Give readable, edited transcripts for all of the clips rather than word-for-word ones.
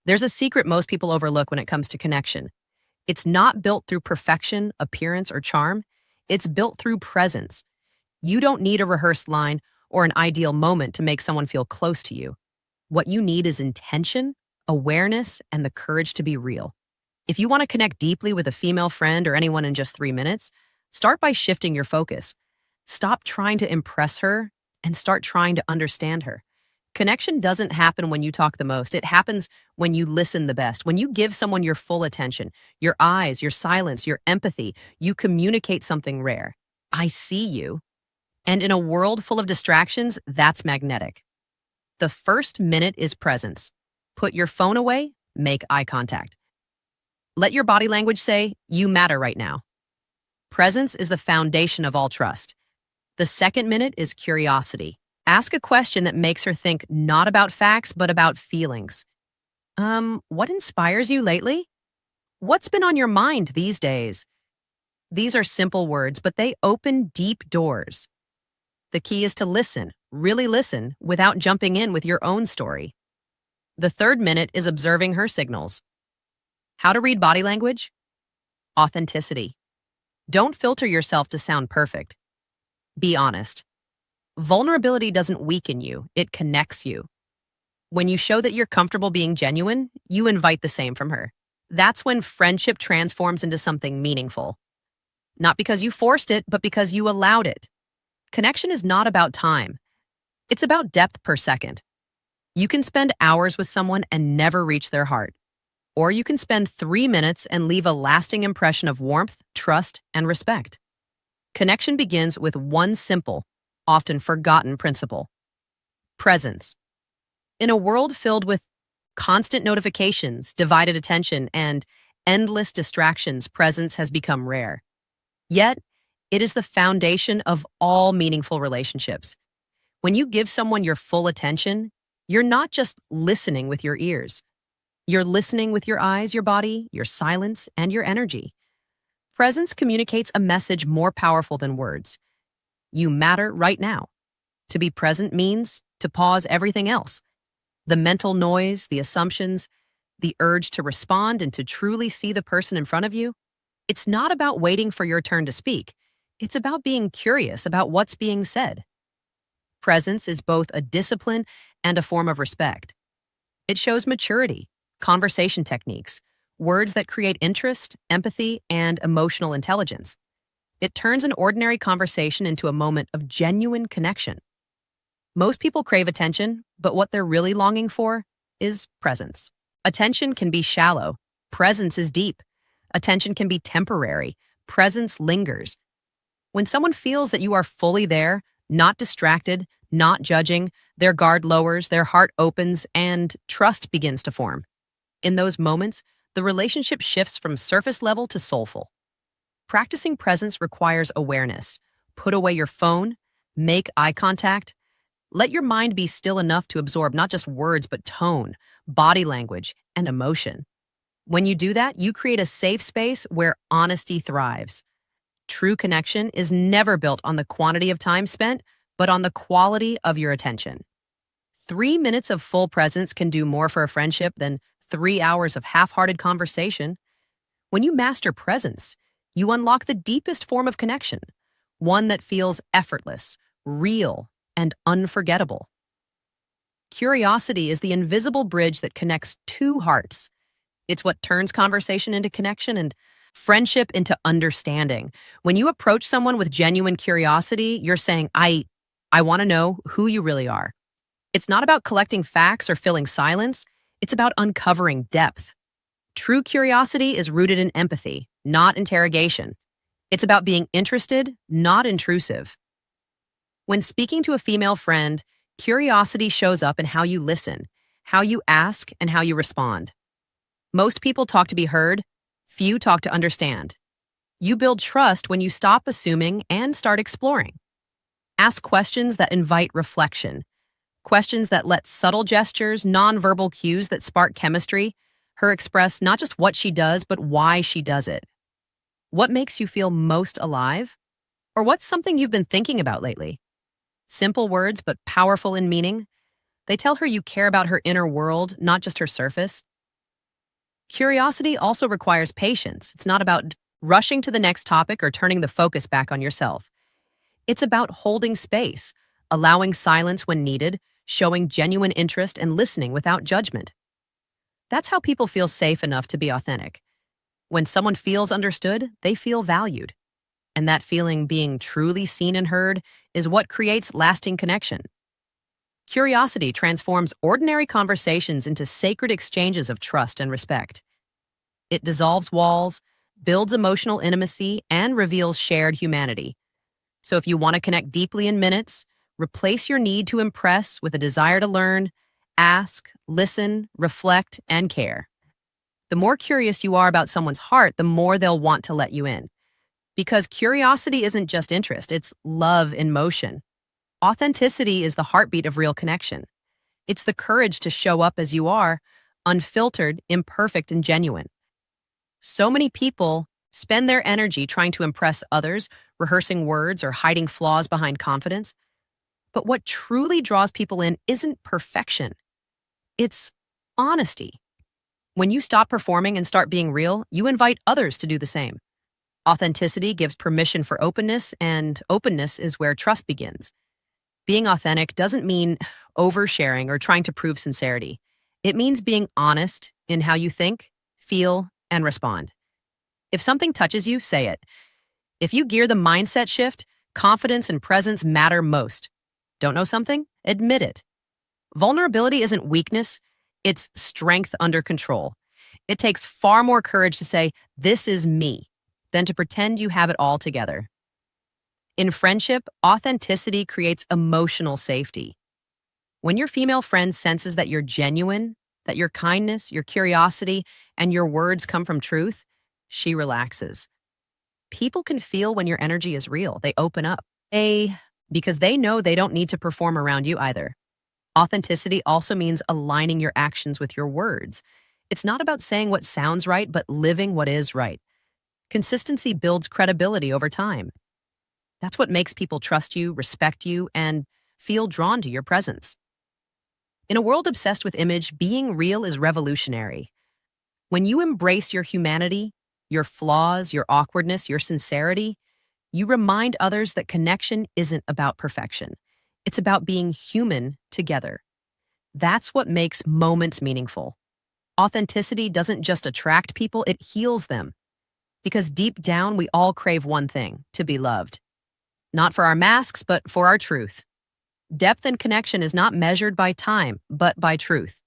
There's a secret most people overlook when it comes to connection. It's not built through perfection, appearance, or charm. It's built through presence. You don't need a rehearsed line or an ideal moment to make someone feel close to you. What you need is intention, awareness, and the courage to be real. If you want to connect deeply with a female friend or anyone in just 3 minutes, start by shifting your focus. Stop trying to impress her and start trying to understand her. Connection doesn't happen when you talk the most. It happens when you listen the best. When you give someone your full attention, your eyes, your silence, your empathy, you communicate something rare. I see you. And in a world full of distractions, that's magnetic. The first minute is presence. Put your phone away, make eye contact. Let your body language say, you matter right now. Presence is the foundation of all trust. The second minute is curiosity. Ask a question that makes her think not about facts, but about feelings. What inspires you lately? What's been on your mind these days? These are simple words, but they open deep doors. The key is to listen, really listen, without jumping in with your own story. The third minute is observing her signals. How to read body language? Authenticity. Don't filter yourself to sound perfect. Be honest. Vulnerability doesn't weaken you, it connects you. When you show that you're comfortable being genuine, you invite the same from her. That's when friendship transforms into something meaningful. Not because you forced it, but because you allowed it. Connection is not about time. It's about depth per second. You can spend hours with someone and never reach their heart. Or you can spend 3 minutes and leave a lasting impression of warmth, trust, and respect. Connection begins with one simple, often forgotten principle: presence. In a world filled with constant notifications, divided attention, and endless distractions, presence has become rare. Yet, it is the foundation of all meaningful relationships. When you give someone your full attention, you're not just listening with your ears. You're listening with your eyes, your body, your silence, and your energy. Presence communicates a message more powerful than words. You matter right now. To be present means to pause everything else. The mental noise, the assumptions, the urge to respond and to truly see the person in front of you. It's not about waiting for your turn to speak. It's about being curious about what's being said. Presence is both a discipline and a form of respect. It shows maturity, conversation techniques, words that create interest, empathy, and emotional intelligence. It turns an ordinary conversation into a moment of genuine connection. Most people crave attention, but what they're really longing for is presence. Attention can be shallow. Presence is deep. Attention can be temporary. Presence lingers. When someone feels that you are fully there, not distracted, not judging, their guard lowers, their heart opens, and trust begins to form. In those moments, the relationship shifts from surface level to soulful. Practicing presence requires awareness. Put away your phone, make eye contact. Let your mind be still enough to absorb not just words, but tone, body language, and emotion. When you do that, you create a safe space where honesty thrives. True connection is never built on the quantity of time spent, but on the quality of your attention. 3 minutes of full presence can do more for a friendship than 3 hours of half-hearted conversation. When you master presence, you unlock the deepest form of connection, one that feels effortless, real, and unforgettable. Curiosity is the invisible bridge that connects two hearts. It's what turns conversation into connection and friendship into understanding. When you approach someone with genuine curiosity, you're saying, I want to know who you really are. It's not about collecting facts or filling silence. It's about uncovering depth. True curiosity is rooted in empathy, not interrogation. It's about being interested, not intrusive. When speaking to a female friend, curiosity shows up in how you listen, how you ask, and how you respond. Most people talk to be heard. Few talk to understand. You build trust when you stop assuming and start exploring. Ask questions that invite reflection. Questions that let subtle gestures, nonverbal cues that spark chemistry, her express not just what she does, but why she does it. What makes you feel most alive? Or what's something you've been thinking about lately? Simple words, but powerful in meaning. They tell her you care about her inner world, not just her surface. Curiosity also requires patience. It's not about rushing to the next topic or turning the focus back on yourself. It's about holding space, allowing silence when needed, showing genuine interest, and listening without judgment. That's how people feel safe enough to be authentic. When someone feels understood, they feel valued. And that feeling, being truly seen and heard, is what creates lasting connection. Curiosity transforms ordinary conversations into sacred exchanges of trust and respect. It dissolves walls, builds emotional intimacy, and reveals shared humanity. So if you want to connect deeply in minutes, replace your need to impress with a desire to learn, ask, listen, reflect, and care. The more curious you are about someone's heart, the more they'll want to let you in. Because curiosity isn't just interest, it's love in motion. Authenticity is the heartbeat of real connection. It's the courage to show up as you are, unfiltered, imperfect, and genuine. So many people spend their energy trying to impress others, rehearsing words or hiding flaws behind confidence. But what truly draws people in isn't perfection. It's honesty. When you stop performing and start being real, you invite others to do the same. Authenticity gives permission for openness, and openness is where trust begins. Being authentic doesn't mean oversharing or trying to prove sincerity. It means being honest in how you think, feel, and respond. If something touches you, say it. If you gear the mindset shift, confidence and presence matter most. Don't know something? Admit it. Vulnerability isn't weakness, it's strength under control. It takes far more courage to say, "This is me," than to pretend you have it all together. In friendship, authenticity creates emotional safety. When your female friend senses that you're genuine, that your kindness, your curiosity, and your words come from truth, she relaxes. People can feel when your energy is real. They open up. Because they know they don't need to perform around you either. Authenticity also means aligning your actions with your words. It's not about saying what sounds right, but living what is right. Consistency builds credibility over time. That's what makes people trust you, respect you, and feel drawn to your presence. In a world obsessed with image, being real is revolutionary. When you embrace your humanity, your flaws, your awkwardness, your sincerity, you remind others that connection isn't about perfection. It's about being human together. That's what makes moments meaningful. Authenticity doesn't just attract people, it heals them. Because deep down, we all crave one thing: to be loved. Not for our masks, but for our truth. Depth and connection is not measured by time, but by truth.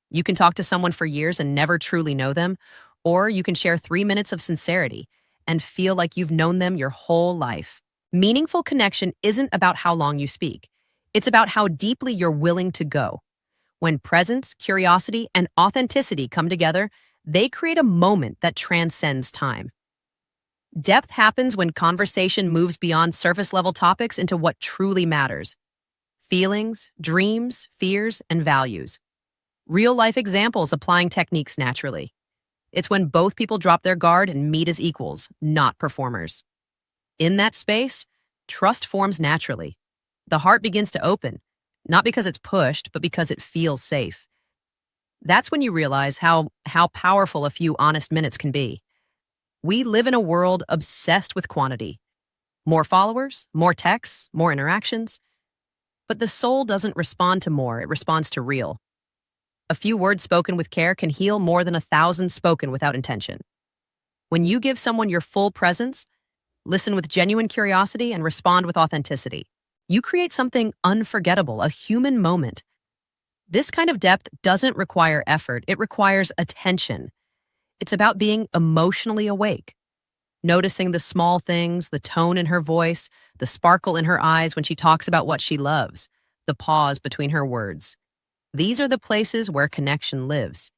You can talk to someone for years and never truly know them, or you can share 3 minutes of sincerity and feel like you've known them your whole life. Meaningful connection isn't about how long you speak. It's about how deeply you're willing to go. When presence, curiosity, and authenticity come together, they create a moment that transcends time. Depth happens when conversation moves beyond surface-level topics into what truly matters: feelings, dreams, fears, and values. Real-life examples applying techniques naturally. It's when both people drop their guard and meet as equals, not performers. In that space, trust forms naturally. The heart begins to open, not because it's pushed, but because it feels safe. That's when you realize how powerful a few honest minutes can be. We live in a world obsessed with quantity. More followers, more texts, more interactions. But the soul doesn't respond to more, it responds to real. A few words spoken with care can heal more than 1,000 spoken without intention. When you give someone your full presence, listen with genuine curiosity, and respond with authenticity, you create something unforgettable, a human moment. This kind of depth doesn't require effort, it requires attention. It's about being emotionally awake, noticing the small things, the tone in her voice, the sparkle in her eyes when she talks about what she loves, the pause between her words. These are the places where connection lives.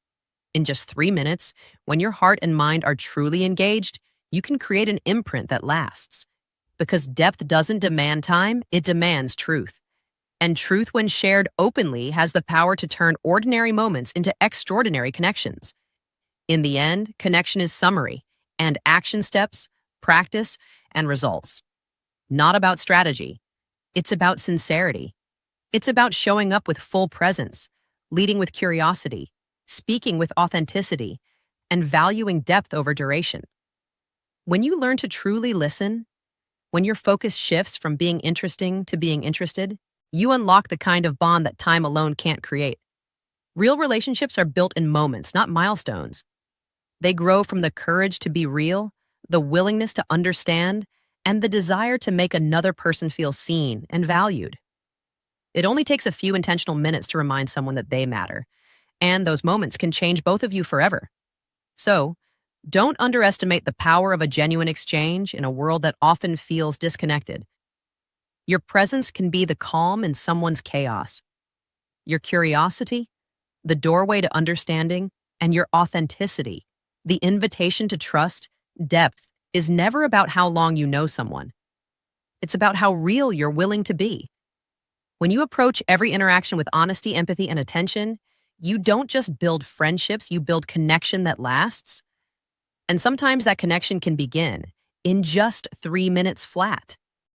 In just 3 minutes, when your heart and mind are truly engaged, you can create an imprint that lasts. Because depth doesn't demand time, it demands truth. And truth, when shared openly, has the power to turn ordinary moments into extraordinary connections. In the end, connection is summary, and action steps, practice, and results. Not about strategy. It's about sincerity. It's about showing up with full presence, leading with curiosity, speaking with authenticity, and valuing depth over duration. When you learn to truly listen, when your focus shifts from being interesting to being interested, you unlock the kind of bond that time alone can't create. Real relationships are built in moments, not milestones. They grow from the courage to be real, the willingness to understand, and the desire to make another person feel seen and valued. It only takes a few intentional minutes to remind someone that they matter, and those moments can change both of you forever. So, don't underestimate the power of a genuine exchange in a world that often feels disconnected. Your presence can be the calm in someone's chaos. Your curiosity, the doorway to understanding, and your authenticity, the invitation to trust, depth, is never about how long you know someone. It's about how real you're willing to be. When you approach every interaction with honesty, empathy, and attention, you don't just build friendships, you build connection that lasts. And sometimes that connection can begin in just 3 minutes flat.